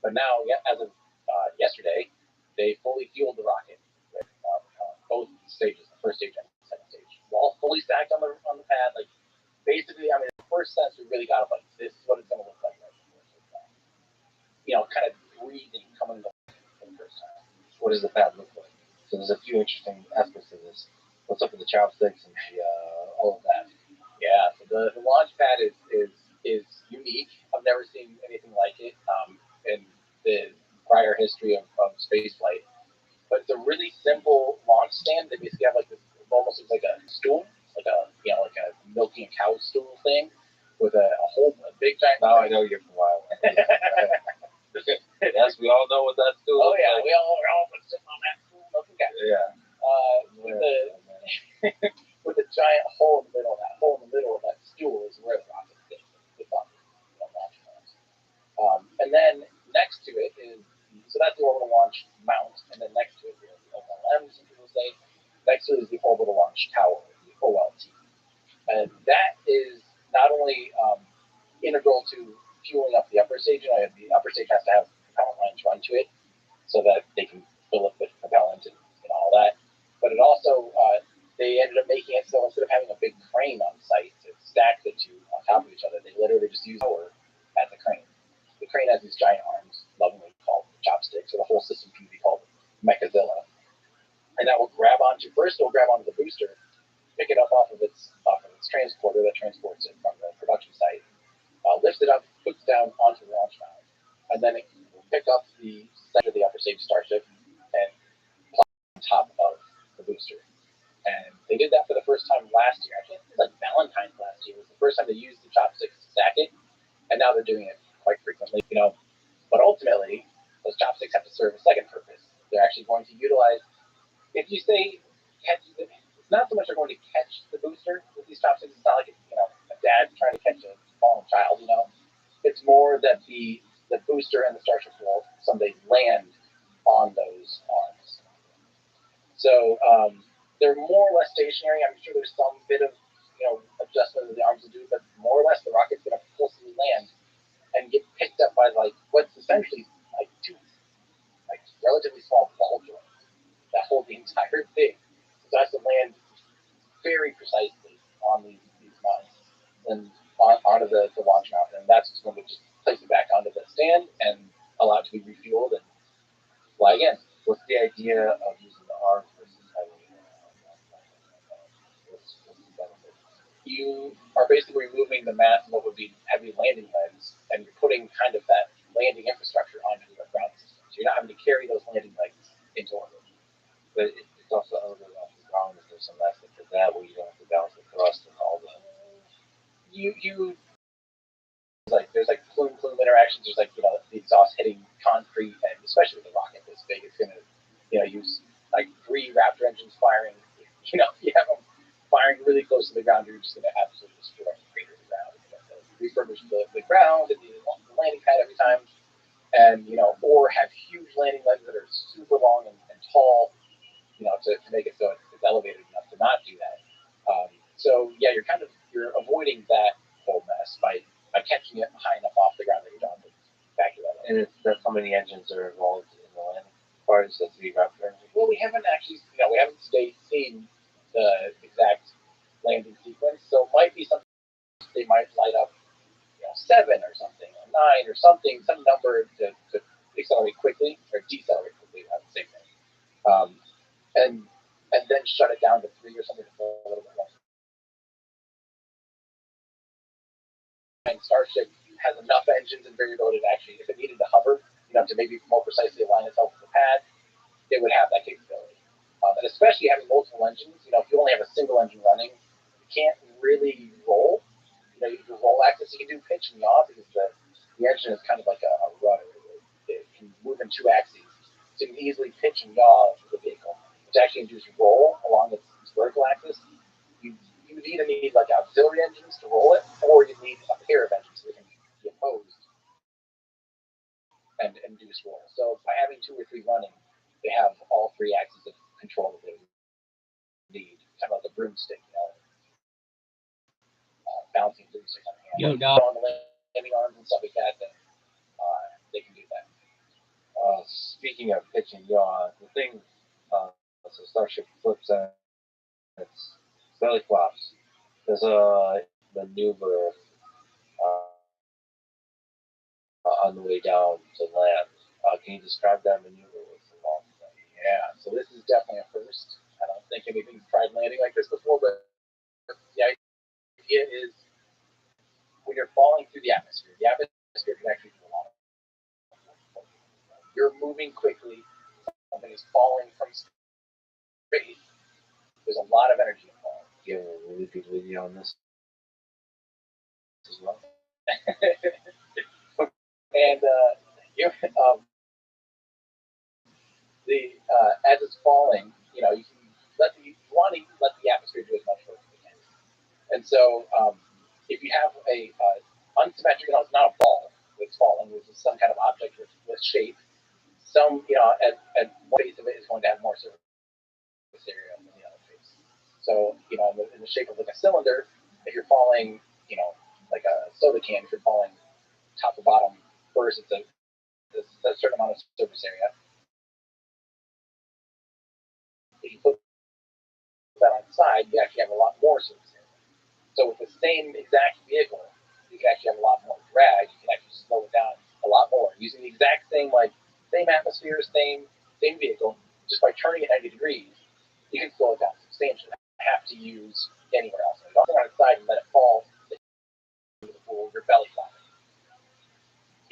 But now, as of yesterday, they fully fueled the rocket with both stages, the first stage and the second stage, all fully stacked on the pad. Like basically, I mean, the first sense we really got of like this is what it's going to look like right before. Kind of breathing coming to life for the first time. What does the pad look like? So there's a few interesting aspects of this. What's up with the chopsticks and all of that? Yeah, so the launch pad is unique. I've never seen anything like it in the prior history of space flight. But it's a really simple launch stand. They basically have like this, almost looks like a stool, like a milking a cow stool thing, with a big giant. Now I know you're from Wild. Yes, we all know what that stool. Oh yeah, like. we're all sitting on that stool milking cow. Yeah. With a giant hole in the middle. That hole in the middle of that stool is where the rocket sits. It's on launch pads. And then next to it is, so that's the orbital launch mount, and then next to it is the OLM, some people say. Next to it is the orbital launch tower, the OLT. And that is not only integral to fueling up the upper stage. The upper stage has to have propellant lines run to it so that they can fill it with propellant and all that. But it also, they ended up making it so instead of having a big crane on site to stack the two on top of each other, they literally just use power as a crane. The crane has these giant arms, lovingly called chopsticks, or the whole system can be called Mechazilla. And that will grab onto the booster, pick it up off of its transporter that transports it from the production site, lift it up, puts it down onto the launch mount, and then it will pick up the center of the upper stage Starship and plop it on top of the booster. And they did that for the first time last year. Actually, it was like Valentine's last year. It was the first time they used the chopsticks to stack it, and now they're doing it quite frequently. But ultimately, those chopsticks have to serve a second purpose. They're actually going to utilize, if you say catch, it's not so much they're going to catch the booster with these chopsticks. It's not like a dad trying to catch a fallen child. It's more that the booster and the Starship will someday land on those arms. So they're more or less stationary. I'm sure there's some bit of adjustment that the arms will do, but more or less the rocket's going to forcibly land and get picked up by like what's essentially like two relatively small ball joints that hold the entire thing. So it has to land very precisely on these mounts and onto the launch mount, and that's just going to just place it back onto the stand and allow it to be refueled and fly again. What's the idea of using the arms versus having what's the benefit? You are basically removing the mass of what would be heavy landing legs, and you're putting kind of that landing infrastructure onto the ground system. So you're not having to carry those landing legs into orbit. But it's also elevated off the ground. Is there some aspect of that where you don't have to balance the thrust and all that? There's like plume interactions. There's like the exhaust hitting concrete, and especially with a rocket this big, it's gonna use like 3 Raptor engines firing. You have them firing really close to the ground. You're just gonna absolutely destroy and crater the ground. You have to refurbish the ground and the landing pad every time, and or have huge landing legs that are super long and tall, to make it so it's elevated enough to not do that. So yeah, you're avoiding that whole mess by catching it high enough off the ground that you don't have to evacuate it. And that's how many engines are involved in the landing part? Is that 3 Raptor engines? Well, we haven't actually, seen the exact landing sequence, so it might be something they might light up, 7 or something, or 9 or something, some number to accelerate quickly or decelerate quickly. That's the same thing. And then shut it down to 3 or something for a little bit longer. And Starship has enough engines and variability to actually, if it needed to hover, to maybe more precisely align itself with the pad, it would have that capability. And especially having multiple engines, if you only have a single engine running, you can't really roll. You can roll axis, you can do pitch and yaw because the engine is kind of like a rudder. It can move in 2 axes. So you can easily pitch and yaw the vehicle, which actually induces roll along its vertical axis. You either need like auxiliary engines to roll it, or you need a pair of engines that can be opposed and induce roll. So by having 2 or 3 running, they have all 3 axes of control that they need, kind of like a broomstick, bouncing broomstick on the hand. On the landing arms and stuff like that, then they can do that. speaking of pitching, the thing, so Starship flips and its belly flops. There's a maneuver on the way down to land. Can you describe that maneuver? Yeah, so this is definitely a first. I don't think anybody's tried landing like this before, but the idea is when you're falling through the atmosphere can actually do a lot of stuff. You're moving quickly, something is falling from space. There's a lot of energy involved. You have a really good video on this as well. And as it's falling, you know, you want to let the atmosphere do as much work as it can. And so, if you have a unsymmetric, it's not a ball that's falling, which is some kind of object with shape. Some, at one face of it is going to have more surface area than the other face. So, in the shape of like a cylinder, if you're falling, like a soda can, if you're falling top to bottom first, it's a certain amount of surface area. If you put that on the side, you actually have a lot more surface area. So with the same exact vehicle, you can actually have a lot more drag. You can actually slow it down a lot more using the exact same atmosphere, same vehicle. Just by turning it 90 degrees, you can slow it down substantially. You don't have to use anywhere else. Don't turn on its side and let it fall into the pool. Your belly flopping.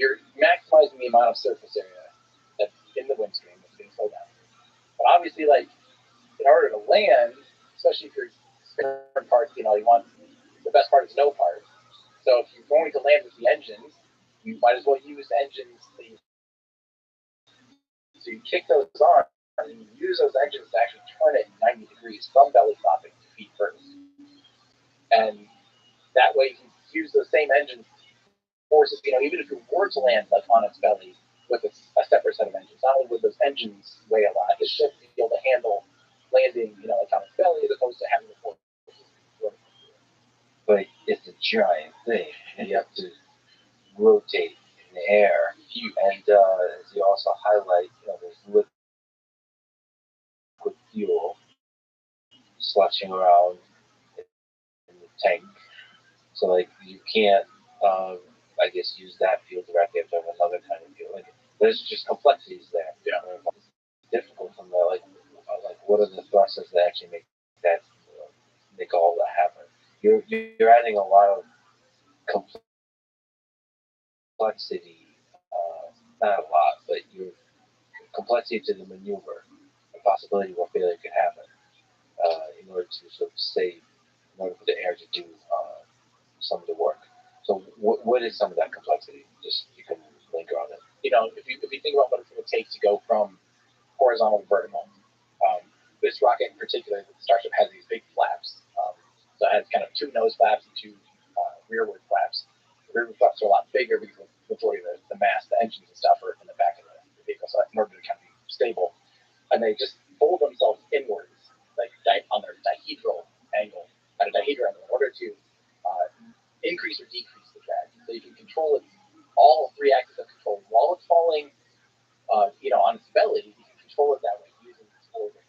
You're maximizing the amount of surface area that's in the windscreen that's being slowed down. But obviously, in order to land, especially if you're spinning parts, you want the best part is no part. So if you're going to land with the engines, you might as well use engines. So you kick those on and you use those engines to actually turn it 90 degrees from belly flopping to feet first. And that way you can use those same engines forces, even if you were to land on its belly with a separate set of engines, not only would those engines weigh a lot, the ship would be able to handle landing, on its belly as opposed to having the force. But it's a giant thing, and you have to rotate in the air. And as you also highlight, there's liquid fuel sloshing around in the tank. So, you can't, I guess, use that fuel directly. You have to have another kind of fuel. There's just complexities there. Yeah. It's difficult from the, what are the thrusters that actually make that, make all that happen? You're adding a lot of complexity, not a lot, but your complexity to the maneuver, the possibility where failure could happen, in order to sort of save, in order for the air to do some of the work. So what is some of that complexity? Just you can linger on it. If you think about what it's going to take to go from horizontal to vertical, this rocket in particular, the Starship has these big flaps. So it has kind of two nose flaps and two rearward flaps. The rearward flaps are a lot bigger because the majority of the mass, the engines and stuff are in the back of the vehicle. So in order to kind of be stable, and they just fold themselves inwards, on their dihedral angle, at a dihedral angle, in order to increase or decrease the drag. So you can control it, all three axes of control while it's falling, on its belly. You can control it that way using this forward.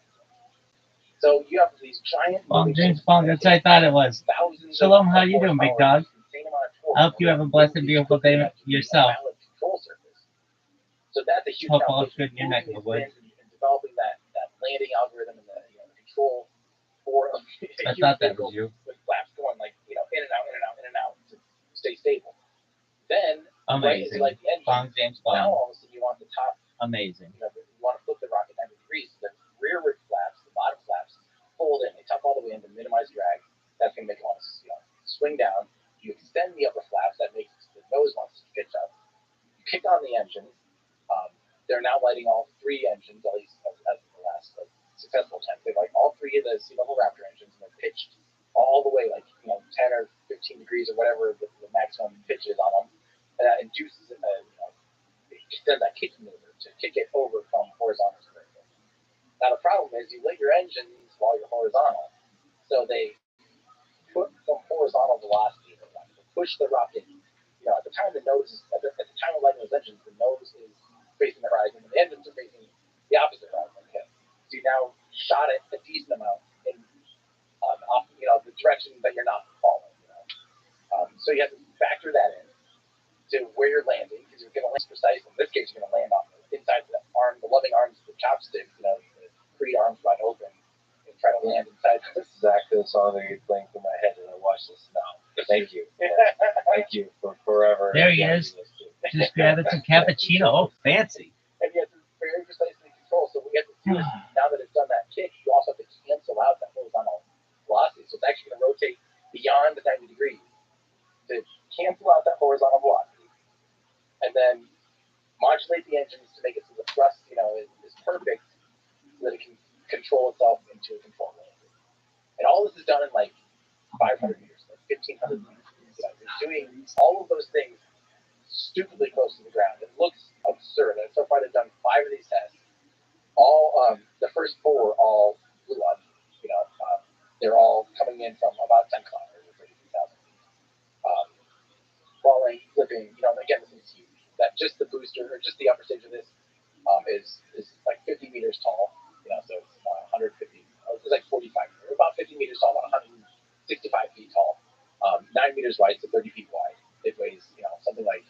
So you have these giant. James Bond, that's what I thought it was. Shalom, how you doing, big dog? I hope you have a blessed and beautiful day yourself. So that's a huge. Hope all is good in your neck of the woods. Developing that landing algorithm and the control for. I thought that was you. With flaps going in and out, in and out, in and out to stay stable. Then amazing. Right, the engine, Bong, James Bond. now all of a sudden you want the top. Amazing. You want to flip the rocket 90 degrees. So the rearward flaps, the bottom flaps, fold in. They tuck all the way in to minimize drag. That's going to make it want to swing down. You extend the upper flaps. That makes the nose wants to pitch up. You kick on the engines. They're now lighting all three engines, at least as the last successful attempt. They light all three of the sea level Raptor engines, and they're pitched all the way 10 or 15 degrees or whatever the maximum pitch is on them. And that induces it does that kick maneuver to kick it over from horizontal to vertical. Now the problem is you lit your engines while you're horizontal, so they put some horizontal velocity in the rocket. They push the rocket. At the time the nose is at the time of lighting those engines, the nose is facing the horizon, and the engines are facing got it a decent amount in off, the direction that you're not falling. So you have to factor that in to where you're landing, because you're going to land precise. In this case, you're going to land on the inside of the arm, the loving arms of the chopstick, the three arms wide open, and try to land inside. This is exactly the song that you're playing through my head, and I watch this now. Thank you. Thank you for forever. There he is. Just grabbing some cappuccino. Oh, fancy. And you have to very precisely control. So we have to do is, now that it's done that kick, you also have to cancel out that horizontal velocity. So it's actually going to rotate beyond the 90 degrees to cancel out that horizontal velocity, and then modulate the engines to make it so the thrust, is perfect, so that it can control itself into a controlled landing. And all this is done in like 500 meters, like 1,500 meters. It's doing all of those things stupidly close to the ground. It looks absurd. And so far, they've done 5 of these tests. All the first 4 all blew up. They're all coming in from about 10 kilometers or 32,000 feet. Falling, flipping. Again, this is huge. That just the booster or just the upper stage of this is like 50 meters tall. So it's 150. It's like 45, about 50 meters tall, about 165 feet tall. 9 meters wide, so 30 feet wide. It weighs, something like,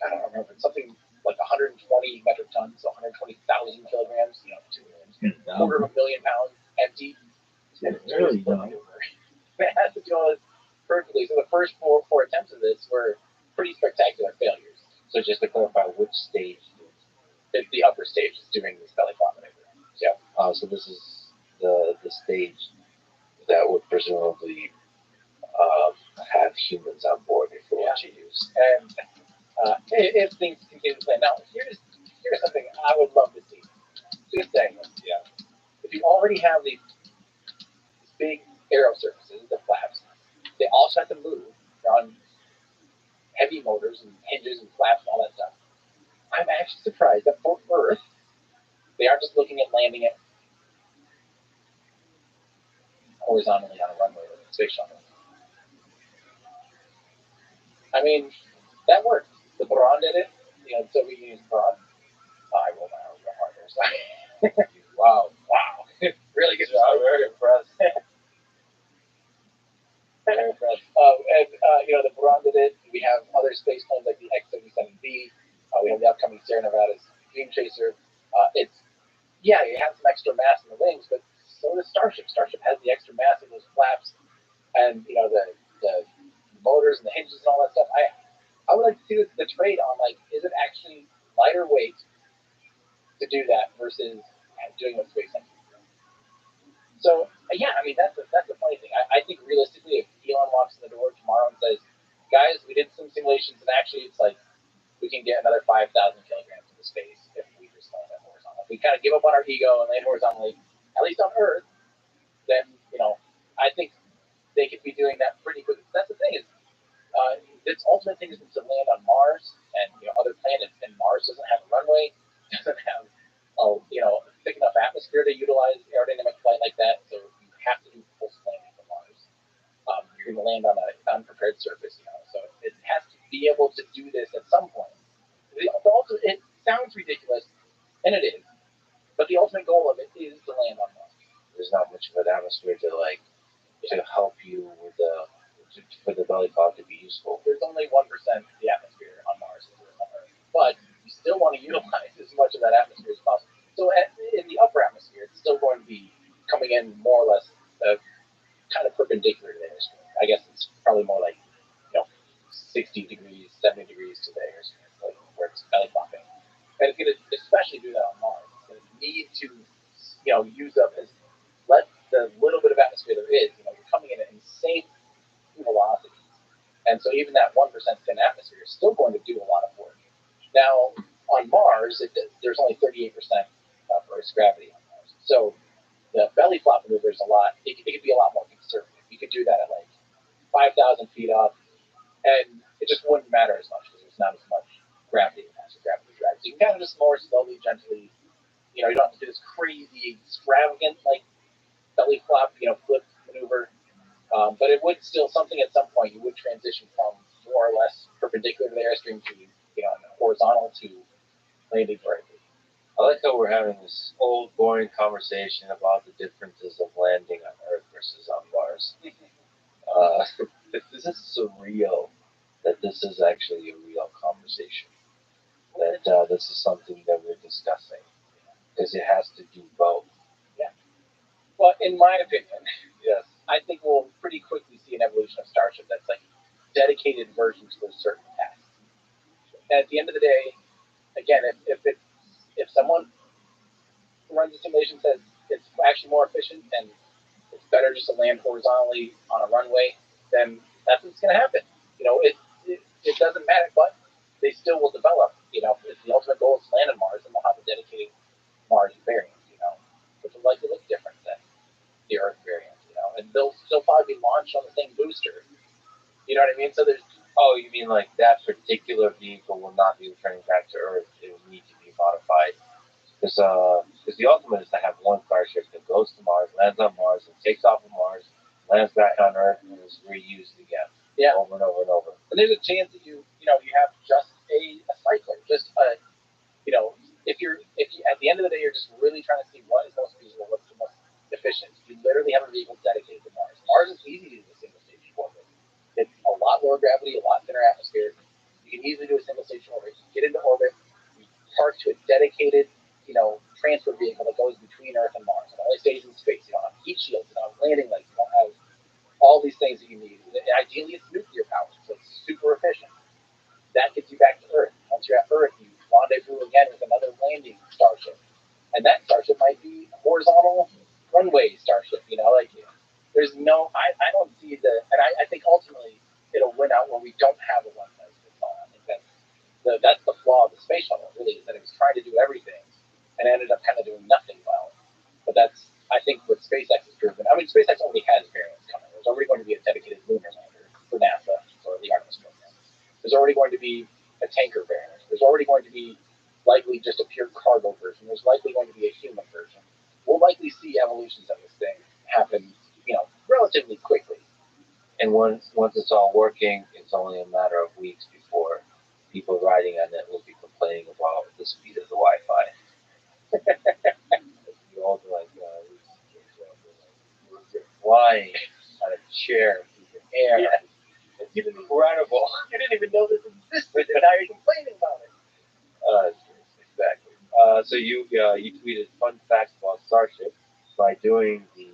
I don't remember, something like 120 metric tons, so 120,000 kilograms, 250,000 pounds empty. And it's really it has to do all this perfectly. So the first four attempts of this were pretty spectacular failures. So just to clarify, which stage? The upper stage is doing this belly flop maneuver. Yeah. So this is the stage that would presumably have humans on board if we want to use. And if things continue to play. Now, here's something I would love to see. Just saying this. Yeah. If you already have these big aero surfaces, the flaps, they also have to move on heavy motors and hinges and flaps and all that stuff. I'm actually surprised that for Earth, they aren't just looking at landing it horizontally on a runway with a space shuttle. I mean, that worked. The Buran did it. So we use Buran. I roll my eyes real hard there. Wow. Really good job. Very impressed. Very impressed. The Buran did it. We have other space planes like the X-77B. We have the upcoming Sierra Nevada's Dream Chaser. It has some extra mass in the wings, but so does Starship. Starship has the extra mass in those flaps, and the motors and the hinges and all that stuff. I would like to see the trade on, like, is it actually lighter weight to do that versus doing what SpaceX is doing? So that's the funny thing. I think realistically, if Elon walks in the door tomorrow and says, "Guys, we did some simulations, and actually it's like we can get another 5,000 kilograms into space if we just land that horizontal. If we kind of give up on our ego and land horizontally, at least on Earth, then I think they could be doing that pretty quickly." That's the thing is, its ultimate thing is to land on Mars and other planets, and Mars doesn't have a runway, doesn't have a thick enough atmosphere to utilize aerodynamic flight like that. So you have to do full landing on Mars. You're going to land on an unprepared surface, so it has to be able to do this at some point. It sounds ridiculous, and it is, but the ultimate goal of it is to land on Mars. There's not much of an atmosphere to help you for the belly flop to be useful. There's only 1% of the atmosphere on Mars as there is on Earth, but you still want to utilize as much of that atmosphere as possible. So in the upper atmosphere, it's still going to be coming in more or less kind of perpendicular to the airspace. I guess it's probably more like 60 degrees, 70 degrees to the airspace, like where it's belly flopping. And it's going to especially do that on Mars. It's going to need to use up let the little bit of atmosphere there is. You're coming in at insane velocities, and so even that 1% thin atmosphere is still going to do a lot of work. Now on Mars, there's only 38% of Earth's gravity on Mars, so the belly flop maneuver is a lot. It could be a lot more conservative. You could do that at like 5,000 feet up, and it just wouldn't matter as much because there's not as much gravity and massive gravity drag. So you can kind of just more slowly, gently. You don't have to do this crazy, extravagant belly flop, flip maneuver. But it would still something at some point you would transition from more or less perpendicular to the airstream to horizontal to landing vertically. I like how we're having this old, boring conversation about the differences of landing on Earth versus on Mars. This is surreal that this is actually a real conversation. That this is something that we're discussing because it has to do both. Yeah. Well, in my opinion, Yes. I think we'll pretty quickly see an evolution of Starship that's like dedicated versions for certain tasks. And at the end of the day, again, if someone who runs a simulation says it's actually more efficient and it's better just to land horizontally on a runway, then that's what's going to happen. It doesn't matter, but they still will develop. If the ultimate goal is to land on Mars, then they'll have a dedicated Mars variant, which will likely look different than the Earth variant, and they'll still probably be launched on the same booster. You know what I mean? So there's. Oh, you mean like that particular vehicle will not be returning back to Earth? It will need to be modified. Because the ultimate is to have one Starship that goes to Mars, lands on Mars, and takes off of Mars, lands back on Earth, and is reused again. Yeah. Over and over and over. And there's a chance that you have just a cycler, just a, if you at the end of the day you're just really trying to see what is most feasible, what's the most efficient. You literally have a vehicle dedicated to Mars. Mars is easy to do a single stage orbit. It's a lot lower gravity, a lot thinner atmosphere. You can easily do a single stage orbit. You get into orbit, you park to a dedicated, transfer vehicle that goes between Earth and Mars. It only stays in space. You don't have heat shields, you don't have landing legs, you don't have all these things that you need. And ideally, it's nuclear powered, so it's super efficient. That gets you back to Earth. Once you're at Earth, you rendezvous again with another landing Starship. And that Starship might be a horizontal runway Starship, there's no, I don't see and I think ultimately it'll win out where we don't have a one size fits all. I think that's the flaw of the space shuttle, really, is that it was trying to do everything and ended up kind of doing nothing well. But that's, I think, what SpaceX has proven. I mean, SpaceX already has variants coming. There's already going to be a dedicated lunar lander for NASA or the Artemis program. There's already going to be a tanker variant. There's already going to be likely just a pure cargo version. There's likely going to be a human version. We'll likely see evolutions of this thing happen, relatively quickly. And once it's all working, it's only a matter of weeks before people riding on it will be complaining about the speed of the Wi-Fi. The old you're flying on a chair through the air. Yeah. It's incredible. You didn't even know this existed, and now you're complaining about it. Exactly. So you tweeted fun facts about Starship by doing the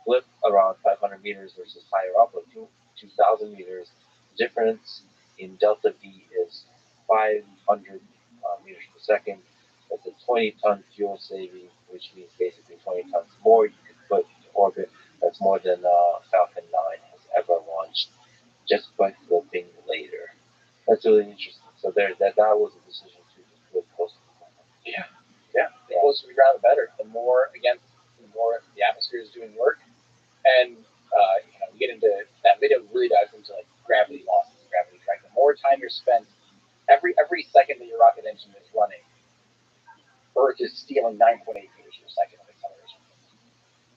flip around 500 meters versus higher up of 2,000 meters. The difference in delta V is 500 meters per second. That's a 20-ton fuel saving, which means basically 20 tons more you could put into orbit. That's more than Falcon 9 has ever launched just by flipping later. That's really interesting. So that was a decision to just flip close to the planet. Yeah. The closer we ground, the better. The more the atmosphere is doing work. And we get into that video really dives into like gravity losses, gravity drag. The more time you're spent, every second that your rocket engine is running, Earth is stealing 9.8 meters per second of acceleration.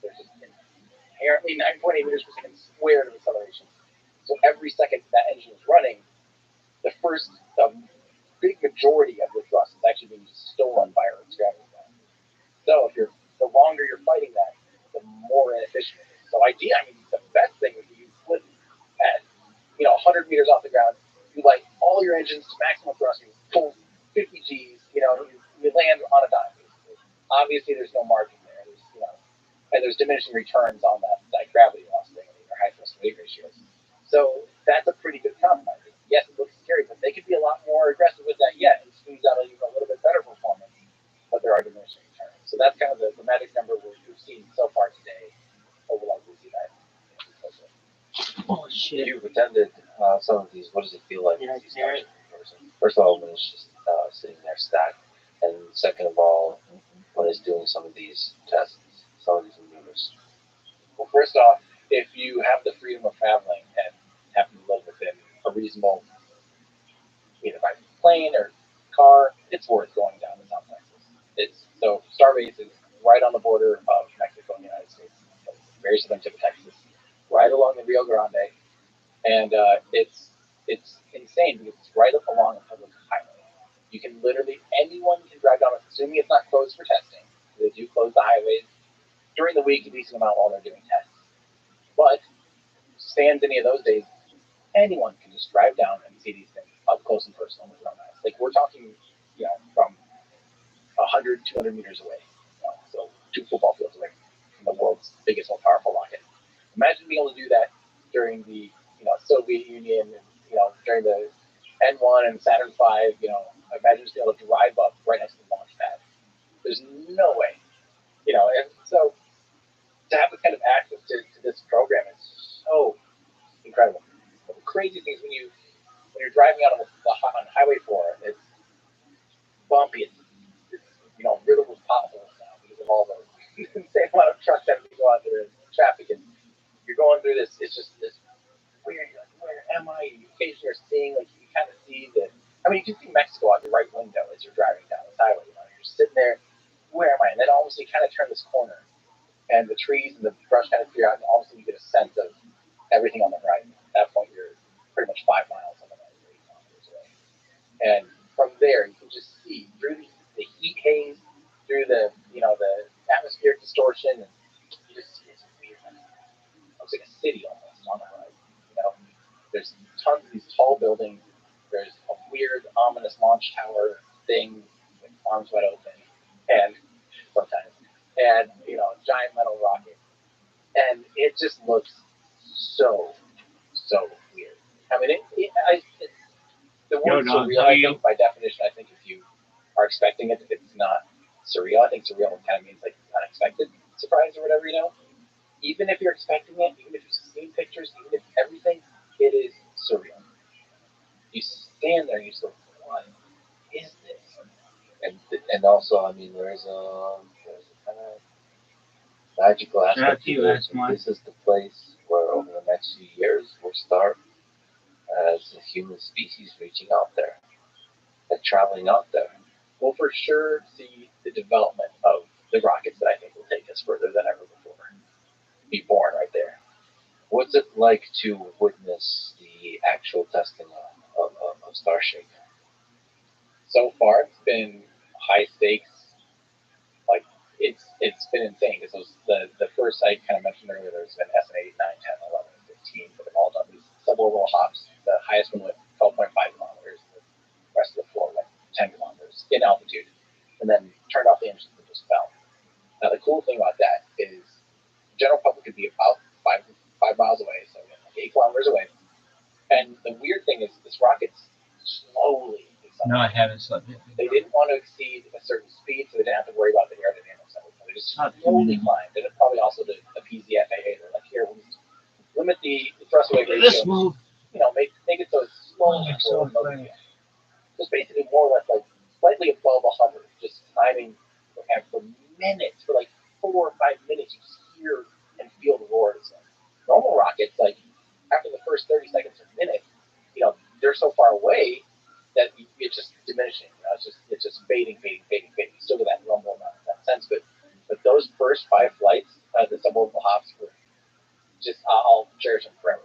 There's just inherently 9.8 meters per second squared of acceleration. So every second that engine is running, the big majority of the thrust is actually being stolen by Earth's gravity. So the longer you're fighting that, the more inefficient it is. So the best thing would be you flip at 100 meters off the ground, you light all your engines to maximum thrust, you pull 50 Gs, you land on a dime. Basically. Obviously, there's no margin there. And there's diminishing returns on that gravity loss thing and your high thrust weight ratios. So that's a pretty good compromise. Yes, it looks scary, but they could be a lot more aggressive with that yet and squeeze out a little bit better performance. But there are diminishing returns. So that's kind of the magic number we've seen so far today. We'll likely see that. Oh, shit. You've attended some of these. What does it feel like? Yeah, These First of all, when it's just sitting there stacked, and second of all, when it's doing some of these tests, some of these maneuvers. Well, first off, if you have the freedom of traveling and happen to live within a reasonable, either by plane or car, it's worth going down to South Texas. So Starbase is right on the border of Mexico and the United States, very southern tip of Texas, right along the Rio Grande, and it's insane because it's right up along a public highway. You can anyone can drive down. It's assuming it's not closed for testing. They do close the highways during the week a decent amount while they're doing tests. But stands any of those days, anyone can just drive down and see these things up close and personal with their own eyes. Like we're talking, from 100, 200 meters away. So 2 football fields away from the world's biggest, most powerful rocket. Imagine being able to do that during the Soviet Union, and, during the N1 and Saturn V. Imagine just being able to drive up right next to the launch pad. There's no way, and so to have this kind of access to this program is so incredible. But the crazy thing is when you're driving out on Highway 4, it's bumpy. It's riddled with potholes now because of all the insane amount of trucks having to go out there and traffic, and you're going through this. It's just this weird. Like, where am I? Occasionally you're seeing, like, you kind of see you can see Mexico out your right window as you're driving down this highway. You're just sitting there. Where am I? And then all of a sudden you kind of turn this corner, and the trees and the brush kind of clear out, and all of a sudden you get a sense of everything on the right. At that point, you're pretty much 5 miles on the right, 8 kilometers away. And from there, you can just see through the heat haze, through the atmospheric distortion, and you just see this weird, looks like a city almost on the horizon. There's tons of these tall buildings. There's a weird, ominous launch tower thing with arms wide open, and sometimes, and giant metal rocket, and it just looks so weird. The word surreal, I think, by definition, I think if you are expecting it, it's not surreal. I think surreal kind of means like unexpected surprise or whatever, Even if you're expecting it, even if you've seen pictures, even if everything, it is surreal. You stand there and you say, what is this? And also, there's a kind of magical aspect to this. This is the place where over the next few years we'll start as a human species reaching out there and traveling out there. We'll for sure see the development of the rockets that I think will take us further than ever before. Be born right there. What's it like to witness the actual testing of Starship? So far, it's been high stakes. Like it's been insane because the first I kind of mentioned earlier, there's been SN8, 9, 10, 11, 15 that have all done these suborbital hops. The highest one went 12.5 kilometers. The rest of the floor went 10 kilometers in altitude, and then turned off the engines and just fell. Now the cool thing about that is the general public could be about 5 miles away, so like 8 kilometers away. And the weird thing is this rocket's slowly. No, I haven't slept yet. They didn't want to exceed a certain speed, so they didn't have to worry about the aerodynamics of it. They just slowly climbed, and it probably also to appease the FAA. They're like, here, we'll just limit the thrust away ratio. This move. Make it so it's slowly forward. So it's basically more or less like slightly above a hover, just climbing for minutes, for like 4 or 5 minutes. You just hear and feel the roar of the sun. Normal rockets, like after the first 30 seconds or minute, they're so far away that it's just diminishing. It's just fading. You still get that rumble in that sense, but those first 5 flights, the suborbital hops, were just I'll cherish them forever.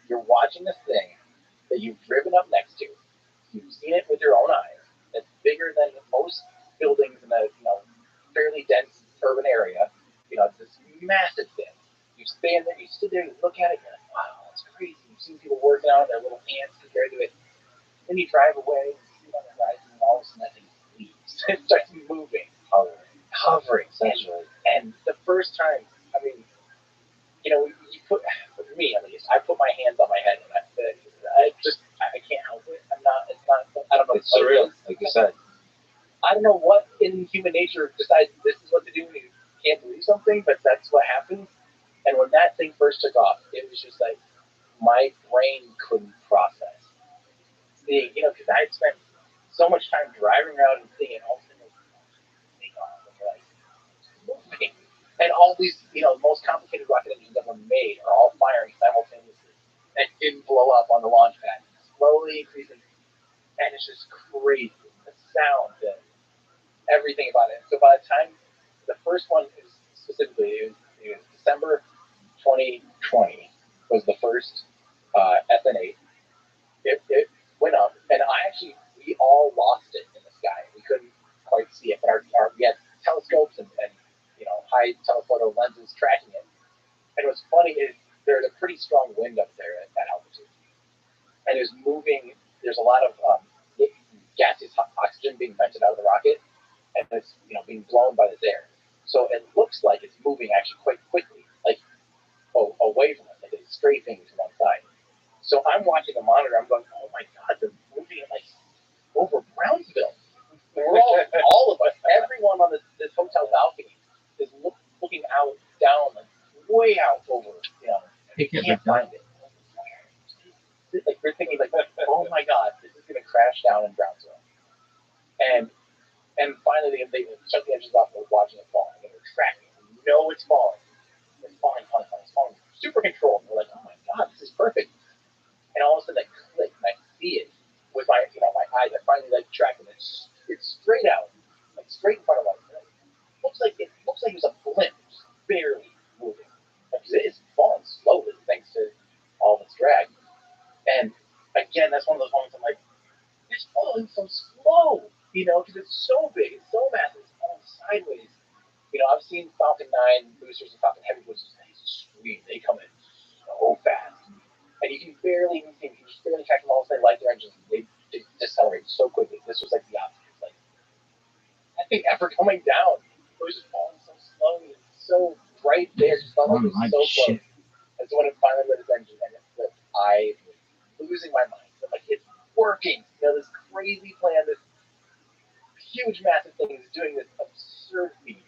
You're watching this thing that you've driven up next to. You've seen it with your own eyes. It's bigger than most buildings in a fairly dense urban area. It's this massive thing. You stand there, you sit there, you look at it, you're like, wow, that's crazy. You've seen people working out their little hands compared to it. Then you drive away, you see it on the horizon, and all of a sudden that thing leaves. It starts moving, hovering, essentially. And the first time, you put, for me at least, I put my hands on my head, and I can't help it. It's not, I don't know. It's surreal, like you said. I don't know what in human nature decides this is what to do when you can't believe something, but that's what happens. And when that thing first took off, it was just like my brain couldn't process seeing, because I had spent so much time driving around and seeing it, all of a sudden take off, and you're like moving, and all these, most complicated rocket engines ever made are all firing simultaneously and didn't blow up on the launch pad, slowly increasing, and it's just crazy. The sound, everything about it. So by the time the first one is specifically, it was December 2020 was the first SN8. It went up, and we all lost it in the sky. We couldn't quite see it, but we had telescopes and high telephoto lenses tracking it. And what's funny is there's a pretty strong wind up there at that altitude, and it's moving. There's a lot of gaseous oxygen being vented out of the rocket, and it's being blown by this air. So it looks like it's moving actually quite quickly, like away from us, like it's strafing to one side. So I'm watching the monitor. I'm going, oh my God, they're moving it like over Brownsville. And we're all of us, everyone on this hotel balcony is looking out, down, like way out over, can't find it. Like we're thinking, like, oh my God, this is going to crash down in Brownsville. And finally, they shut the engines off. We're watching it fall, and we're tracking. We know it's falling. It's falling. It's falling. Super controlled. We're like, oh my God, this is perfect. And all of a sudden, I click, and I see it with my my eyes. I finally track it. It's straight out, like straight in front of us. It looks like it was a blimp, just barely moving. Like it's falling slowly thanks to all this drag. And again, that's one of those moments I'm like, it's falling so slow, because it's so big, it's so massive, it's falling sideways. I've seen Falcon 9 boosters and Falcon Heavy boosters, and they scream, they come in so fast. And you can just barely track them all of a sudden, light their engines, they decelerate so quickly. This was like the opposite. It's like, nothing ever coming down. It was just falling so slowly, so right there, just felt like it was so close. And so when it finally lit its engine and it flipped, I was losing my mind. I'm like, it's working. This crazy plan, this huge, massive thing is doing this absurd speed.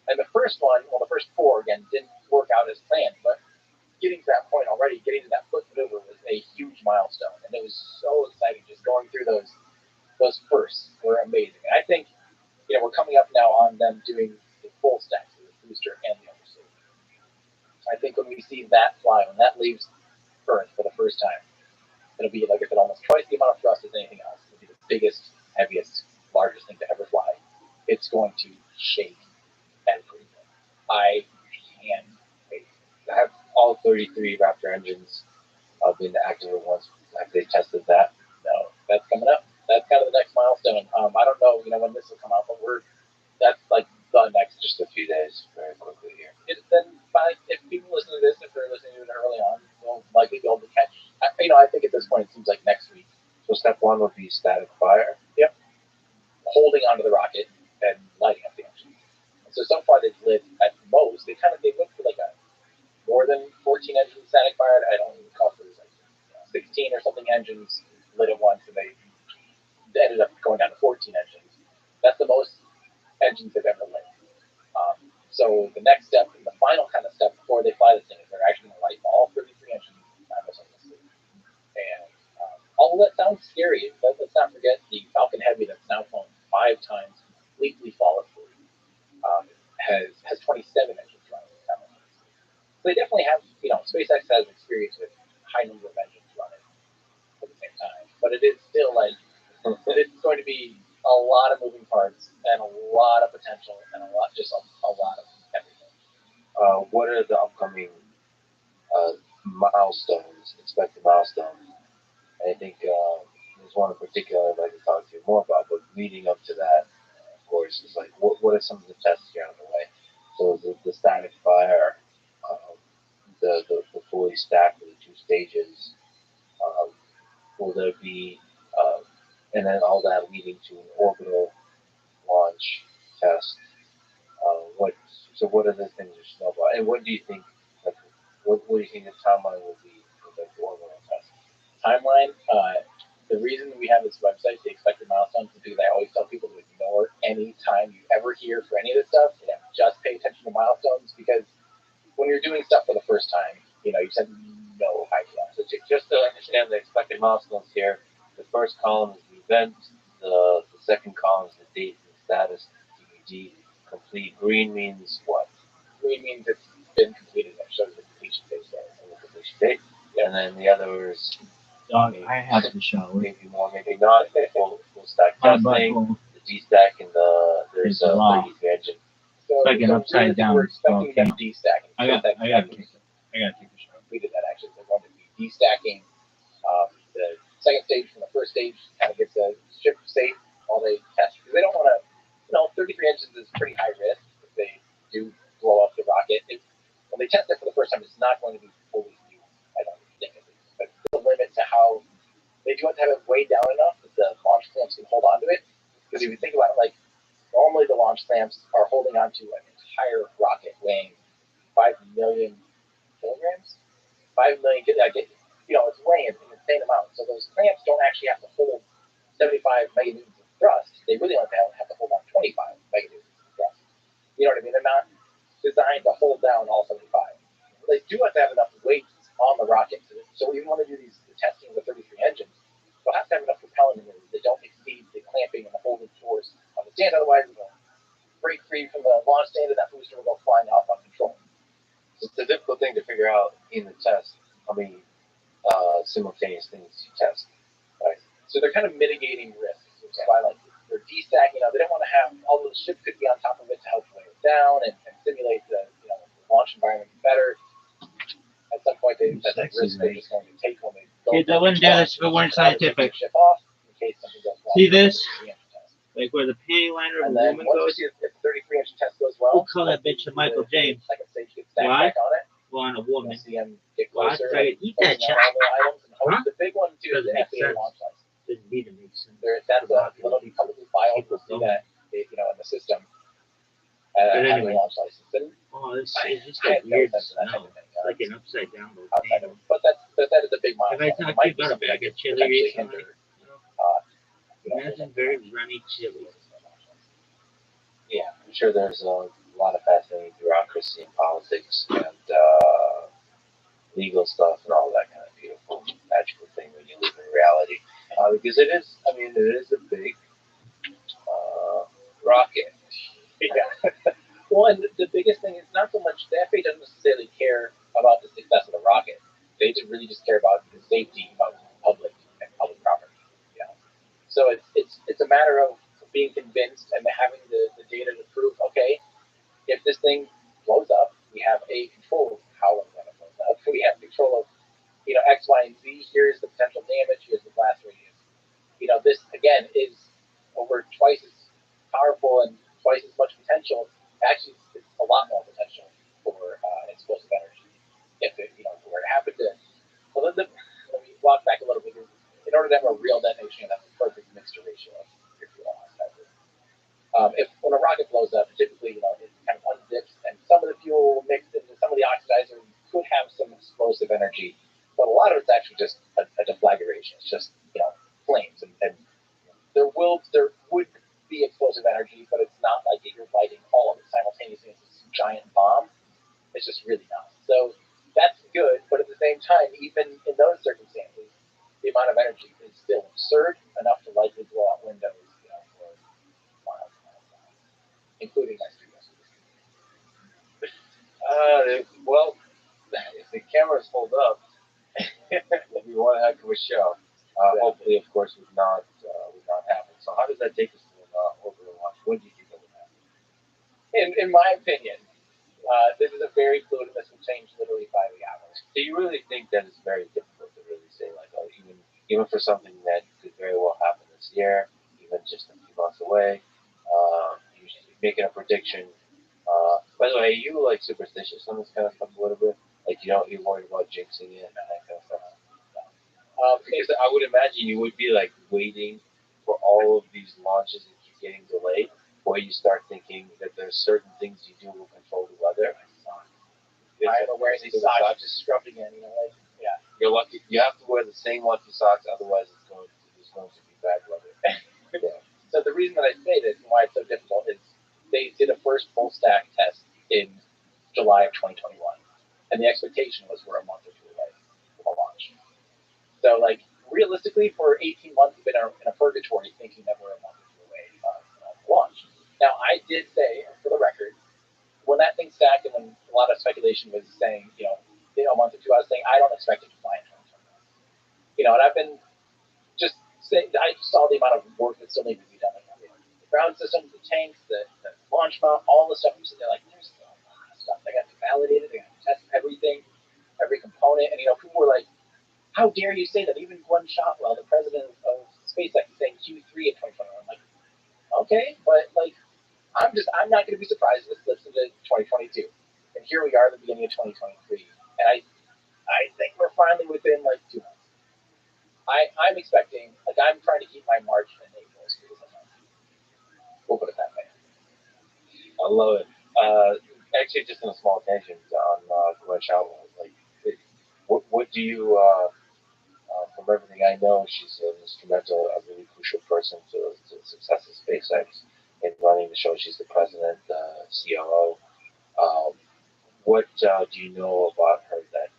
And the first four, again, didn't work out as planned. But getting to that point already, getting to that flip maneuver was a huge milestone. And it was so exciting just going through those firsts were amazing. And I think, we're coming up now on them doing the full stacks of the booster and the understage. I think when we see that fly, when that leaves Earth for the first time, it'll be, like I said, almost twice the amount of thrust as anything else. It'll be the biggest, heaviest, largest thing to ever fly. It's going to shake everything. I can't wait. I have all 33 Raptor engines been activated once after they tested that. No, that's coming up. That's kind of the next milestone. I don't know, when this will come out, but that's like the next. Just a few days, very quickly here. If people listen to this, if they're listening to it early on, they'll likely be able to catch. I think at this point it seems like next week. So step one would be static fire. Yep. Holding onto the rocket and lighting up the engine. And so far they've lit at most. They went for like a more than 14 engines static fired. I don't recall if it was like 16 or something engines lit at once, and they ended up going down to 14 engines. That's the most engines they've ever lit. So the next step, and the final kind of step before they fly this thing, is they're actually going to light all 33 engines simultaneously. And although that sounds scary, let's not forget the Falcon Heavy that's now flown 5 times completely flawlessly has 27 engines running simultaneously. So they definitely have, SpaceX has experience with high number of engines running at the same time. But it is still it's going to be a lot of moving parts and a lot of potential and a lot of everything. What are the upcoming expected milestones? I think there's one in particular I'd like to talk to you more about, but leading up to that, of course, is like, what are some of the tests here on the way? So the static fire, the fully stacked with the 2 stages, will there be, and then all that leading to an orbital launch test. What are the things you know about? And what do you think, what do you think the timeline will be for the orbital test? Timeline, the reason we have this website, the expected milestones, is because I always tell people to ignore any time you ever hear for any of this stuff. Just pay attention to milestones, because when you're doing stuff for the first time, you have no idea. So just to understand the expected milestones here, the first column is the event, the second column is the date and status, TBD, complete. Green means what? Green means it's been completed. It shows the completion date there. And the completion date. Yep. And then the other is I have to show. Maybe more, maybe not. Full stack testing, the D-stack, and there's a 33 engine. So upside down. We're expecting them D-stacking. I got to take a shot. We did that actually. They're going to be D-stacking the second stage from the first stage, kind of gets a ship safe while they test, because they don't want to, 33 engines is pretty high risk if they do blow up the rocket. When they test it for the first time, it's not going to be fully used, I don't think at least. But there's a limit to how they do have to have it weighed down enough that the launch clamps can hold onto it. Because if you think about it, like normally the launch clamps are holding onto an entire rocket weighing 5 million kilograms. 5 million, it's weighing an insane amount. So those clamps don't actually have to hold 75 meganewtons of thrust. They really only have to hold on 25 meganewtons of thrust. You know what I mean? They're not designed to hold down all 75. They do have to have enough weight on the rocket. So even when they do the testing of the 33 engines, they'll have to have enough propellant in them that don't exceed the clamping and the holding force of the stand. Otherwise, it'll break free from the launch stand and that booster will go flying off uncontrolled. It's a difficult thing to figure out in the test how many simultaneous things you test. Right? So they're kind of mitigating risks, which is why they're destacking. They don't want to have all the ship could be on top of it to help weigh it down and simulate the launch environment better. At some point, that's a risk they're just going to take when they go. Kids, I wouldn't do this if it weren't scientific. Ship off in case something goes wrong. See this? Like where the panty liner of and the then woman once goes? you see if the 33-inch test goes well, We'll call that bitch a Michael James. Second stage gets stacked Why? back on it. Well, on a woman. You'll see him get Why? closer. So I could eat that All shit. the items and hope. Huh? The big one too is the Doesn't make FAA sense. launch license. Didn't need to make sense. That's a little publicly filed. We'll see that in the system. But Having anyway. a launch license. And It's just I like have no weird sense of that smell. type of thing. It's like an upside down Outside volcano. of, but that is a big Have I milestone. talked to you about it? I got chili recently. Imagine very runny chili. Yeah, I'm sure there's a lot of fascinating bureaucracy and politics and legal stuff and all that kind of beautiful, magical thing when you live in reality. Because it is a big rocket. Yeah. Well, and the biggest thing is not so much the FAA doesn't necessarily care about the success of the rocket. They really just care about the safety of public and public property. So it's a matter of being convinced and having the data to prove, okay, if this thing blows up, we have a control of how long it blows up. We have control of X, Y, and Z. Here's the potential damage. Here's the blast radius. This again is over twice as powerful and twice as much potential. Actually, it's a lot more potential for explosive energy. If it were to happen to, well, let me walk back a little bit. In order to have a real detonation, that's a perfect mixture ratio of your fuel oxidizer. If when a rocket blows up, typically it kind of unzips, and some of the fuel mixed into some of the oxidizer could have some explosive energy, but a lot of it's actually just a deflagration. It's just flames, and there would be explosive energy, but it's not like you're lighting all of it simultaneously as this giant bomb. It's just really not. So that's good, but at the same time, even in those circumstances, the amount of energy is still absurd enough to likely blow out windows, for miles and miles, including my studio. Well, if the cameras hold up, it'll be one heck of a show. Hopefully, of course, would not happen. So, how does that take us to an orbital launch? When do you think that would happen? In my opinion, this is a very fluid, and this will change literally by the hour. So, you really think that it's very difficult to really say, like, even for something that could very well happen this year, even just a few months away, you're making a prediction. By the way, are you like superstitious on this kind of stuff a little bit? Like you're worried about jinxing it and that kind of stuff. Because I would imagine you would be like waiting for all of these launches that keep getting delayed, where you start thinking that there's certain things you do will control the weather. I'm wearing these socks, just scrubbing in, yeah. You're lucky. You have to wear the same lucky socks, otherwise it's going to be bad weather. Yeah. So the reason that I say this and why it's so difficult is they did a first full stack test in July of 2021, and the expectation was we're a month or two away from a launch. So, realistically, for 18 months, we've been in a purgatory thinking that we're a month or two away from launch. Now, I did say, for the record, when that thing stacked and when a lot of speculation was saying, a month or two, I was saying I don't expect it to fly in 2021. And I've been just saying, I saw the amount of work that still needs to be done. The ground systems, the tanks, the launch mount, all the stuff. They're like, there's still a lot of stuff. They got to validate it. They got to test everything, every component. And people were like, how dare you say that? Even Glenn Shotwell, the president of SpaceX, is saying Q3 of 2021. I'm like, okay, but I'm not going to be surprised if this slips into 2022. And here we are at the beginning of 2023. And I think we're finally within like 2 months. I'm expecting, like, I'm trying to keep my March and April as good as I can. We'll put it that way. I love it. Actually, just on a small tangent on Gwen Shotwell, like, what do you, from everything I know, she's an instrumental, a really crucial person to the success of SpaceX in running the show. She's the president, COO. What do you know about her that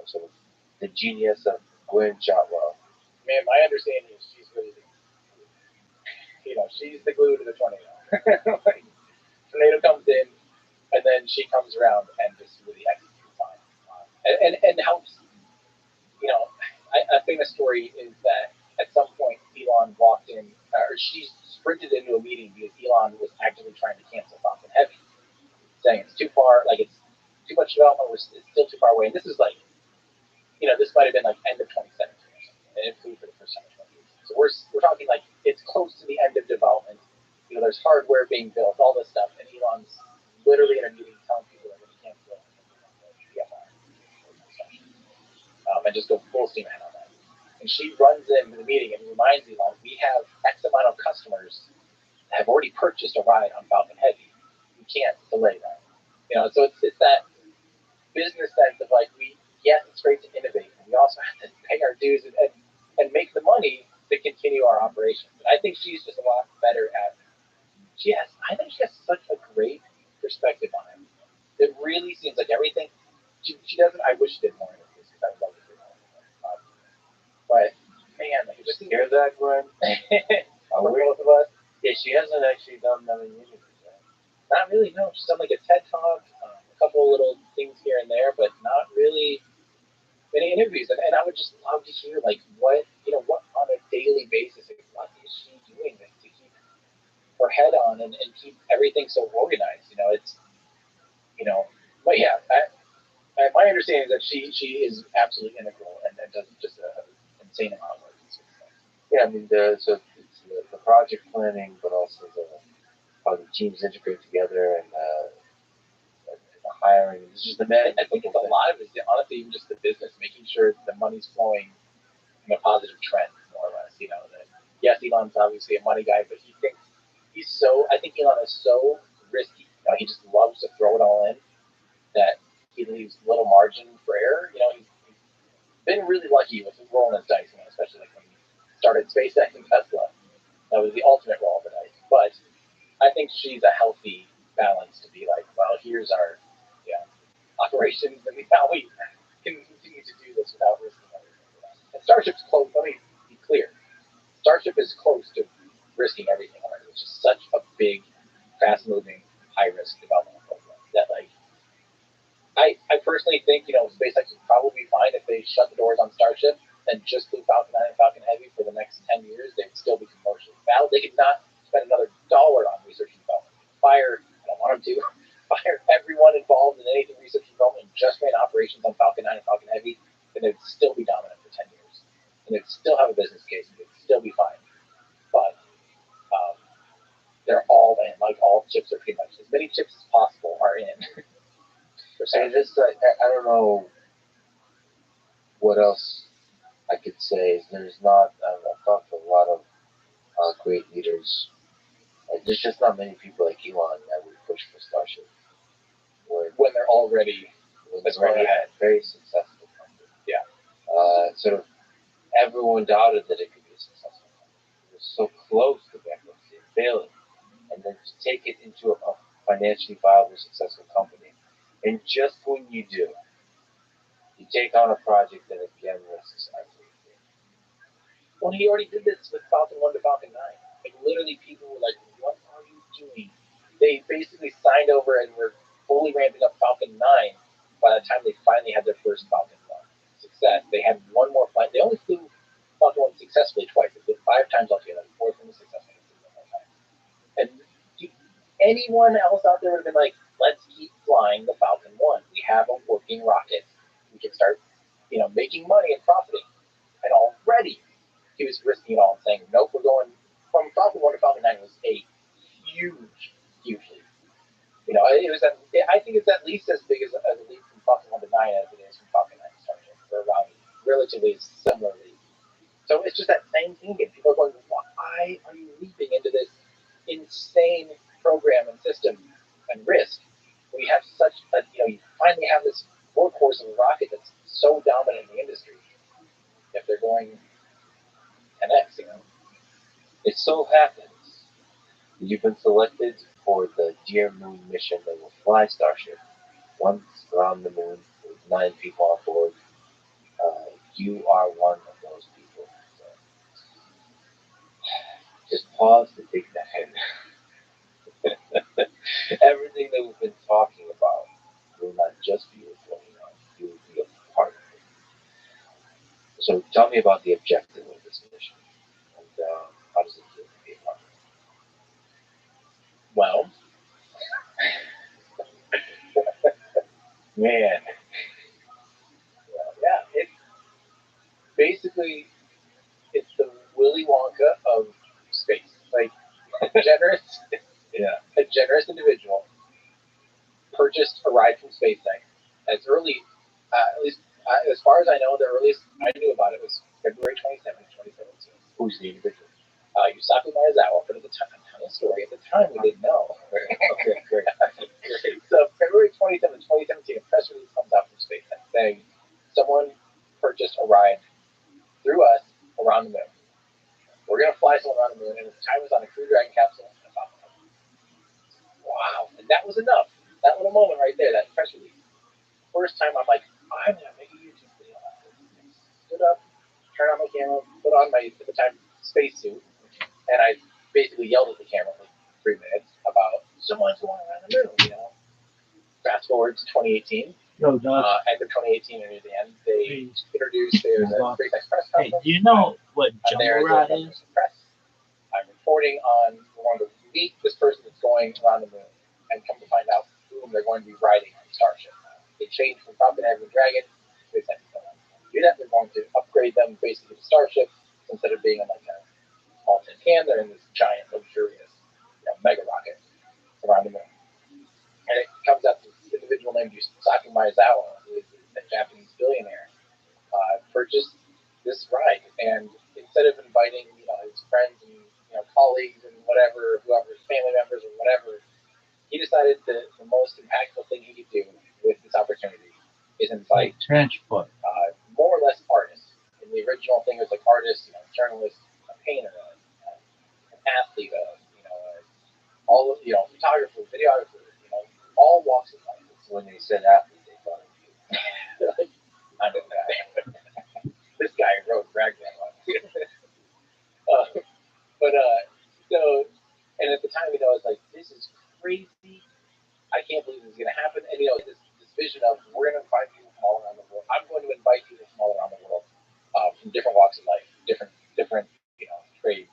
sort of the genius of Gwen Shotwell? Man, my understanding is she's really she's the glue to the tornado. Like, tornado comes in, and then she comes around and just really executes on it. And helps. A famous story is that at some point Elon walked in, or she sprinted into a meeting because Elon was actively trying to cancel Falcon Heavy, saying it's too far, like it's too much development, it's still too far away. And this is like, this might have been like end of 2017 or something, and it flew for the first time in 2018. So we're talking like it's close to the end of development. There's hardware being built, all this stuff, and Elon's literally in a meeting telling people they're going to cancel it and just go full steam ahead on that. And she runs into the meeting and reminds Elon, we have X amount of customers that have already purchased a ride on Falcon Heavy. We can't delay that. So it's that business sense of like, yes, it's great to innovate, and we also have to pay our dues and make the money to continue our operations. And I think she's just a lot better at. I think she has such a great perspective on it. It really seems like everything. She doesn't. I wish she did more interviews because I would love to hear more. But man, like, just hear that, Gwen? For both of us. Yeah, she hasn't actually done many interviews. Not really. No, she's done like a TED talk, a couple of little things here and there, but not really many interviews. And I would just love to hear like what on a daily basis, like, what is she doing to keep her head on and keep everything so organized? But yeah, my understanding is that she is absolutely integral and does just an insane amount of work. Yeah, I mean, it's the project planning, but also how the teams integrate together and the hiring. It's just I think it's a lot of it. Honestly, even just the business, making sure the money's flowing in a positive trend, more or less. That yes, Elon's obviously a money guy, but I think Elon is so risky. He just loves to throw it all in that he leaves little margin for error. He's been really lucky with rolling his dice, especially like when he started SpaceX and Tesla. That was the ultimate roll of the dice. But I think she's a healthy balance to be like, well, here's our operations and how we can continue to do this without risking everything. And Starship's close. Let me be clear. Starship is close to risking everything already, which is such a big, fast-moving, high-risk development program that, like, I personally think, SpaceX would probably be fine if they shut the doors on Starship and just flew Falcon 9 and Falcon Heavy for the next 10 years. They'd still be commercially valid. They could not spend another dollar on research and development. I don't want them to, fire everyone involved in anything research and development and just ran operations on Falcon 9 and Falcon Heavy, and they'd still be dominant for 10 years. And they'd still have a business case, and they'd still be fine. But they're all in. Like, all chips are pretty much, as many chips as possible are in. I don't know what else I could say. There's not, I've talked to a lot of great leaders. There's just not many people like Elon that would push for Starship. When they're already ahead. Very successful company. Yeah. Sort of everyone doubted that it could be a successful company. It was so close to bankruptcy and failing. And then to take it into a financially viable, successful company. And just when you do, you take on a project that again risks everything. Well, he already did this with Falcon 1 to Falcon 9. Like, literally, people were like, what are you doing? They basically signed over and were fully ramping up Falcon 9 by the time they finally had their first Falcon 1 success. They had one more flight. They only flew Falcon 1 successfully twice. They flew 5 times altogether. The fourth one was successful. And anyone else out there would have been like, let's keep flying the Falcon 1. We have a working rocket. We can start, making money and profiting. And already he was risking it all and saying, nope, we're going from Falcon 1 to Falcon 9 was a huge leap. You know, it was. I think it's at least as big as a leap from Falcon 1 to 9 as it is from Falcon 9 to Starship. They're around relatively similar leap. So it's just that same thing again. People are going, why are you leaping into this insane program and system and risk? We have such a, you finally have this workhorse of a rocket that's so dominant in the industry. If they're going 10x, It so happens you've been selected for the Dear Moon mission that will fly Starship once around the moon with 9 people on board. You are one of those people. So just pause to take that in. Everything that we've been talking about will not just be reporting on, you will be a part of it. So tell me about the objective of this mission, and how does it feel to be a part of it? Well, Man, yeah, it's basically it's the Willy Wonka of space. Like a generous individual purchased a ride from SpaceX as early, at least as far as I know, the earliest I knew about it was February 27th, 2017. who's the individual? Yusaku Maezawa, but at the time, I'm telling a story. At the time, we didn't know. Okay, great. So February 27th, 2017, a press release comes out from SpaceX saying someone purchased a ride through us around the moon. We're going to fly someone around the moon, and at the time it was on a Crew Dragon capsule. Wow. And that was enough. That little moment right there, that press release. First time I'm like, I'm going to make a YouTube video about this. Stood up, turned on my camera, put on my, at the time, spacesuit, and I basically yelled at the camera for 3 minutes about someone's going around the moon, Fast forward to 2018. Yo, Doug. End of 2018 and at the end, they introduced their SpaceX press Hey, conference. do you know what Jungle Rod is? Press. I'm reporting on we're going to meet this person that's going around the moon and come to find out whom they're going to be riding on Starship. They changed from Falcon Heavy and Dragon. SpaceX is going to do that. They're going to upgrade them basically to Starship instead of being in like a small tin can. They're in this giant, luxurious, mega rocket around the moon. And it comes out to this individual named Yusaku Maezawa, who is a Japanese billionaire, purchased this ride. And instead of inviting, his friends and colleagues and whatever, whoever, his family members or whatever, he decided that the most impactful thing he could do with this opportunity is invite trench foot. More or less artists. In the original thing, it was like artists, journalists, a painter, an athlete, all of photographer, videographer, all walks of life. When they said athlete, they thought of you. I know that. This guy wrote Dragnet one. So, and at the time, I was like, this is crazy. I can't believe this is going to happen. And, this vision of we're going to invite people from all around the world. I'm going to invite people from all around the world, from different walks of life, different, trades.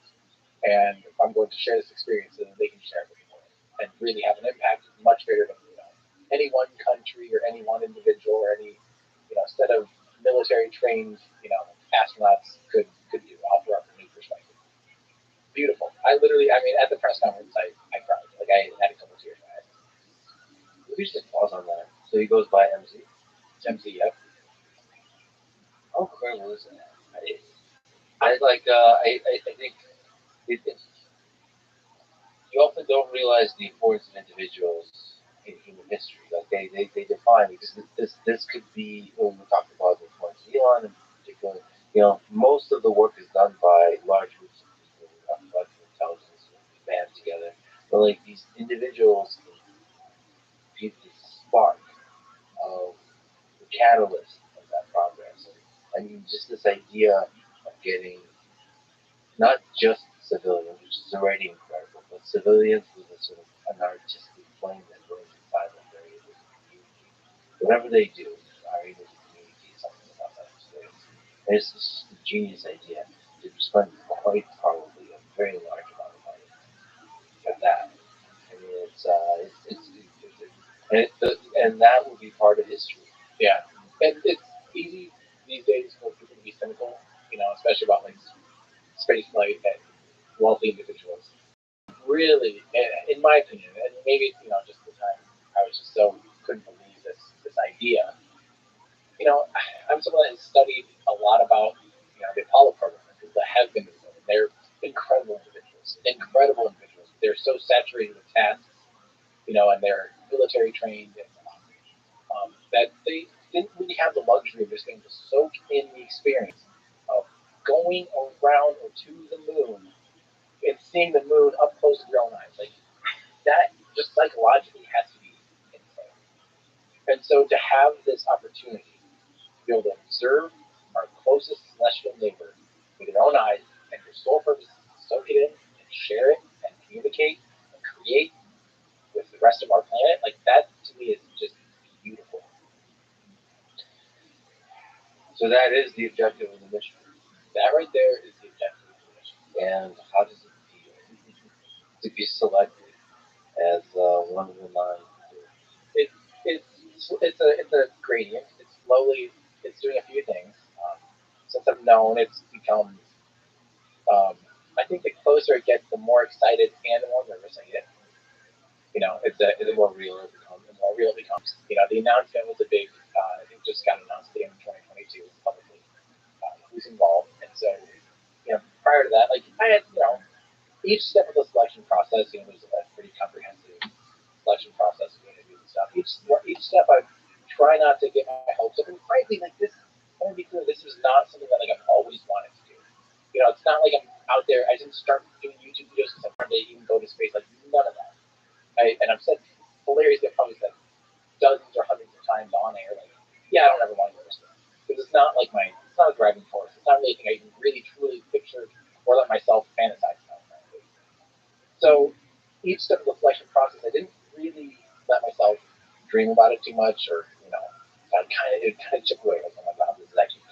And I'm going to share this experience so that they can share it with people and really have an impact much bigger than, any one country or any one individual or any, set of military trained, astronauts could do. Offer up a new perspective. Beautiful. At the press conference, I cried. Like, I had a couple tears in my eyes. We should pause on that. So he goes by MZ. MZ, yep. How incredible is that? I think you often don't realize the importance of individuals in human history. Like they define, because this could be when we talked about the importance of Elon in particular. Most of the work is done by large groups of people, large intelligence band together. But like these individuals give the spark of the catalyst of that progress. And just this idea of getting not just civilians, which is already incredible, but civilians with a sort of an artistic flame that burns inside them. They're able to communicate. Whatever they do, are able to communicate something about that experience. And it's just a genius idea to spend quite probably a very large amount of money for that. I mean, and that will be part of history. Yeah. It's easy these days for people to be cynical, especially about like space flight and wealthy individuals. really, in my opinion, and maybe just the time I was just so couldn't believe this idea. I'm someone that has studied a lot about the Apollo program, people that have been to the moon. They're incredible individuals, They're so saturated with tasks, and they're military trained, and that they didn't really have the luxury of just being able to soak in the experience of going around or to the moon and seeing the moon up close with your own eyes. Like that, just psychologically, has to be insane. And so to have this opportunity to be able to observe our closest celestial neighbor with your own eyes, and your sole purpose is to soak it in and share it and communicate and create with the rest of our planet, like that to me is just beautiful. So that is the objective of the mission. That right there is the objective of the mission. And how does it feel to be selected as one of the 9? It's a gradient. It's slowly. It's doing a few things. Since I've known, it's become. I think the closer it gets, the more excited and the more nervous I get. It's more real it becomes. The more real it becomes. The announcement was a big. I think just got announced at the end of 2022 publicly. Who's involved, and so prior to that, like I had each step of the selection process, there's a pretty comprehensive selection process of interviews and stuff. Each step, I try not to get my hopes up. And frankly, like this, let me be clear, this is not something that I've always wanted to do. It's not like I'm out there. I didn't start doing YouTube videos because I wanted to even go to space. Like none of that. And I've said hilariously, I've probably said dozens or hundreds of times on air, like, yeah, I don't ever want to go to space because it's not like it's not a driving force. It's not really anything I can really truly picture or let myself fantasize about. So each step of the selection process, I didn't really let myself dream about it too much, or it kind of chip away. Like, oh my God, this is actually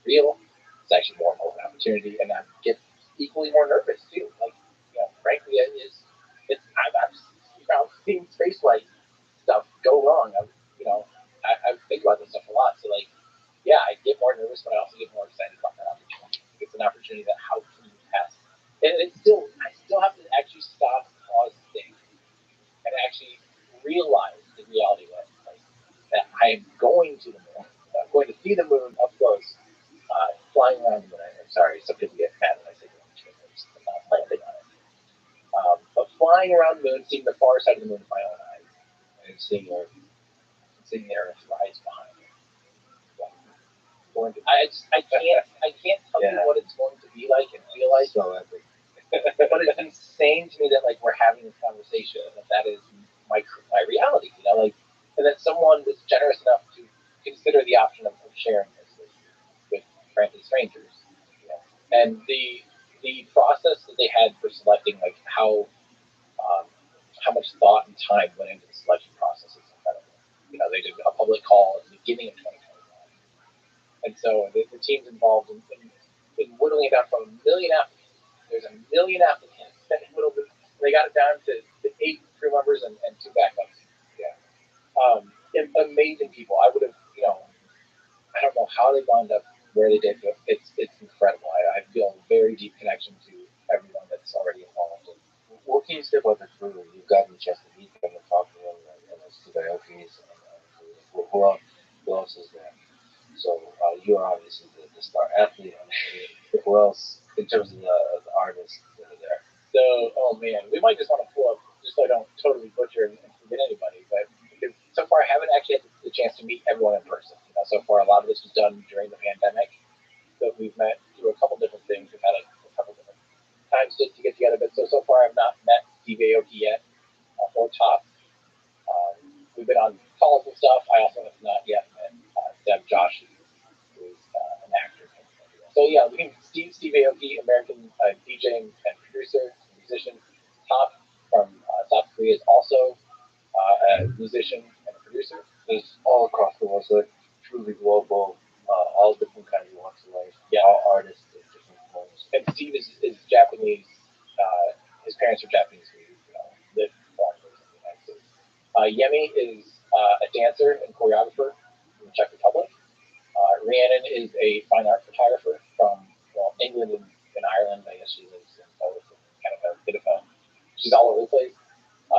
real. It's actually more of an opportunity, and I get equally more nervous too. Like, frankly, I've seen spaceflight stuff go wrong. I think about this stuff a lot. So like, yeah, I get more nervous, but I also get more excited about that opportunity. It's an opportunity that how can you pass? And I still have to actually stop, pause, think, and actually realize the reality that I am going to the moon. I'm going to see the moon up close, flying around the moon. I'm sorry, some people get mad when I say going to the moon. I'm not landing on it. But flying around the moon, seeing the far side of the moon with my own eyes, and seeing the Earth rise behind me. I can't tell you what it's going to be like and feel like. So epic. But it's insane to me that like we're having this conversation, and that is my reality, and that someone is generous enough to consider the option of sharing this with frankly strangers, and the process that they had for selecting, like how much thought and time went into the selection process is incredible. They did a public call at the beginning of 2021, and so the teams involved in whittling it down from 1 million applicants. There's 1 million applicants. They got it down to 8 crew members and 2 backups. Yeah. Amazing people. I would have, I don't know how they wound up where they did, but it's incredible. I feel a very deep connection to everyone that's already involved. What can you say about the crew? You've gotten a chance to meet them and talk to them, and Cybersecurity, and who else is there? So you're obviously the star athlete. Who else, in terms of the artists that are there? So, oh man, we might just want to pull up, just so I don't totally butcher and forget anybody, but because so far I haven't actually had the chance to meet everyone in person. So far, a lot of this was done during the pandemic, but we've met through a couple different things. We've had a couple different times to get together, but so far I've not met Steve Aoki yet, or Top. We've been on calls and stuff. I also have not yet met Deb Josh, who is an actor. So yeah, we can Steve Aoki, American DJ and producer, musician. Top from South Korea is also a musician and a producer. It's all across the world, so it's truly global. All different kinds of walks of life. Yeah, all artists in different forms. And Steve is Japanese. His parents are Japanese who live foreigners in the United States. Yemi is a dancer and choreographer from the Czech Republic. Rhiannon is a fine art photographer from England and Ireland. I guess she lives in both, kind of a bit of a she's all over the place.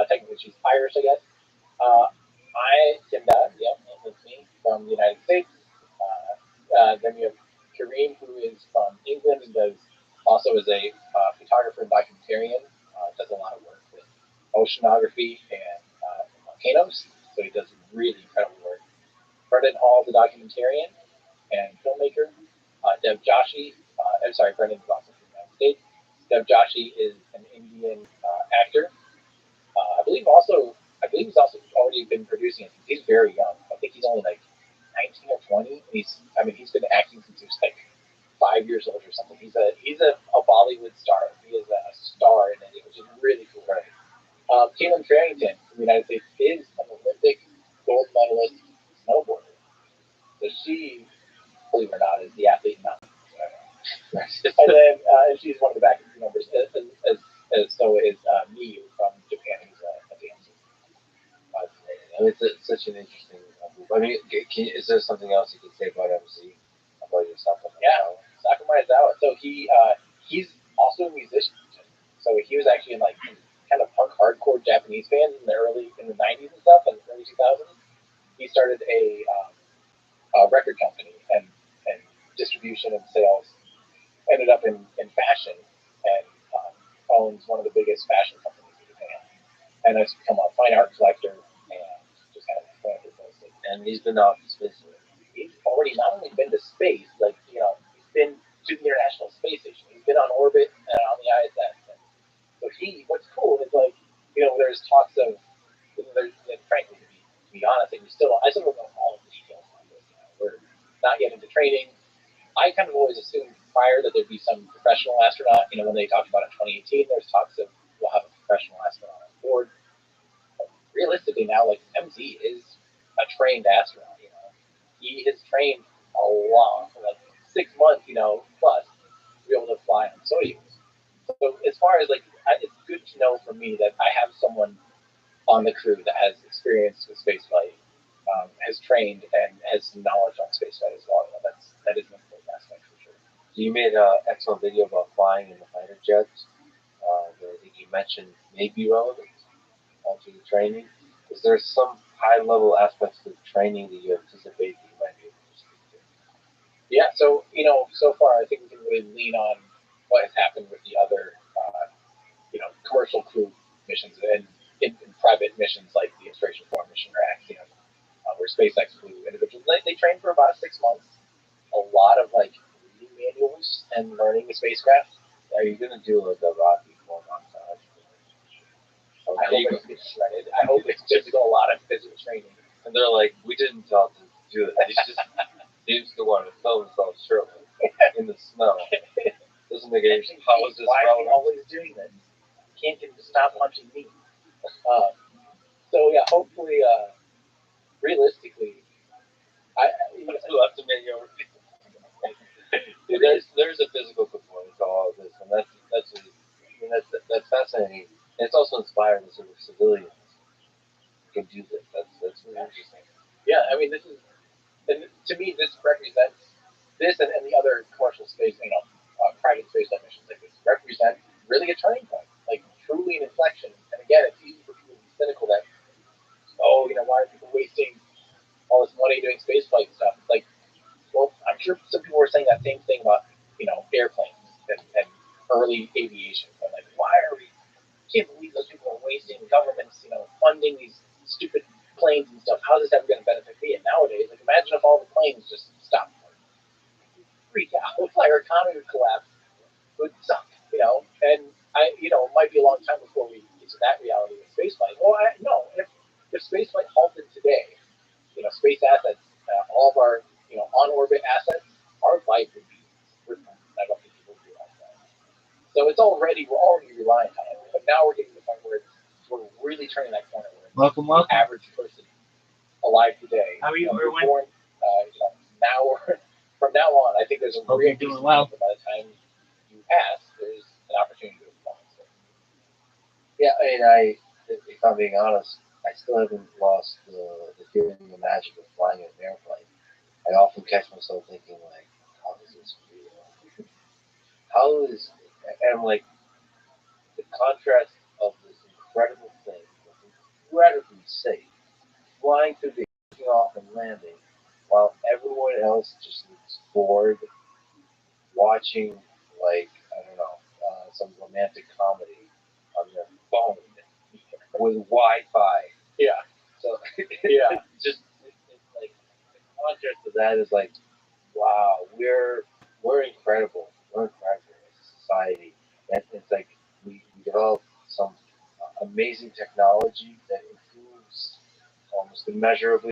Technically, she's Irish, I guess. Tim Dodd, yep, that's me from the United States. Then we have Kareem, who is from England and also is a photographer and documentarian. Does a lot of work with oceanography and volcanoes, so he does really incredible work. Brendan Hall, the documentarian and filmmaker. Dev Joshi, Brendan is also from the United States. Dev Joshi is an Indian actor. I believe he's also already been producing it since he's very young. I think he's only like 19 or 20. He's been acting since he was like 5 years old or something. He's a Bollywood star. He is a star in India, which is really cool. Right. Caitlin Farrington from the United States is an Olympic gold medalist snowboarder. So she, believe it or not, is the athlete now. And then she's one of the backup members, so is Miyu from Japan, who's a dancer. I mean, it's such an interesting group. I mean, is there something else you could say about MC, about yourself? Yeah, Sakurai Zawa. So he's also a musician. So he was actually in like kind of punk hardcore Japanese bands in the 90s and stuff, and early 2000s. He started a record company and distribution and sales. Ended up in fashion and owns one of the biggest fashion companies in Japan. And has become a fine art collector and just kind of expanded mostly. And he's been off to space. He's already not only been to space, he's been to the International Space Station. He's been on orbit and on the ISS. And so what's cool is there's talks of, and frankly, to be honest, I still don't know all of the details on this. We're not yet into training. I kind of always assumed prior that there'd be some professional astronaut. When they talked about it in 2018, there's talks of we'll have a professional astronaut on board. But realistically, now, MZ is a trained astronaut. He has trained a lot, for 6 months, plus to be able to fly on Soyuz. So as far as it's good to know for me that I have someone on the crew that has experience with spaceflight, has trained and has some knowledge on spaceflight as well. That is an important aspect for sure. So you made an excellent video about flying in the fighter jets. That I think you mentioned may be relevant to the training. Is there some high-level aspects of the training that you anticipate that you might be able to speak to? Yeah, so so far I think we can really lean on what has happened with the other, commercial crew missions and in private missions like the Inspiration 4 mission or Axiom, where SpaceX flew individuals. They trained for about 6 months. A lot of reading manuals and learning the spacecraft. Are you going to do a Rocky for montage? I hope it's get shredded. I hope it's just a lot of physical training. And they're like, we didn't tell him to do it. He just wanted to film himself shirtless in the snow. Doesn't make any sense. How is this Why relevant? are we always doing this? Can't get him to stop punching me. So yeah, hopefully, realistically, We'll have to make it over. There's a physical component to all of this, and that's fascinating. And it's also inspired the sort of civilians who do this. That's really interesting. Yeah, I mean, and to me, this represents this and the other commercial space, private space missions like this represent really a turning point, truly an inflection. And again, it's easy for people to be cynical that, why are people wasting all this money doing spaceflight stuff? It's like, well, I'm sure some people were saying that same thing about, airplanes and early aviation. But why are we? Can't believe those people are wasting governments, funding these stupid planes and stuff. How is this ever going to benefit me? And nowadays, imagine if all the planes just stopped. Freak out. Our economy would collapse. It would suck, And it might be a long time before we get to that reality with spaceflight. Well, no. If spaceflight halted today, space assets, all of our, on-orbit assets, our life would be worth nothing. I don't think people realize that. So we're already reliant on it. But now we're getting to the point where we're really turning that corner. Where Welcome. the average person alive today. How are you, everyone? Born, from now on, I think there's a Hope real you're doing well. by the time you pass, there's an opportunity to apply. So. Yeah, I mean, if I'm being honest, I still haven't lost the feeling, the magic of flying an airplane. I often catch myself thinking, how is this real? And the contrast of this incredible thing, incredibly safe, flying through the taking off and landing, while everyone else just looks bored, watching like I don't know some romantic comedy on their phone with Wi-Fi. Yeah. So Yeah. it's like the contrast to that is like, wow, we're incredible. We're incredible as a society. And it's like we develop some amazing technology that improves almost immeasurably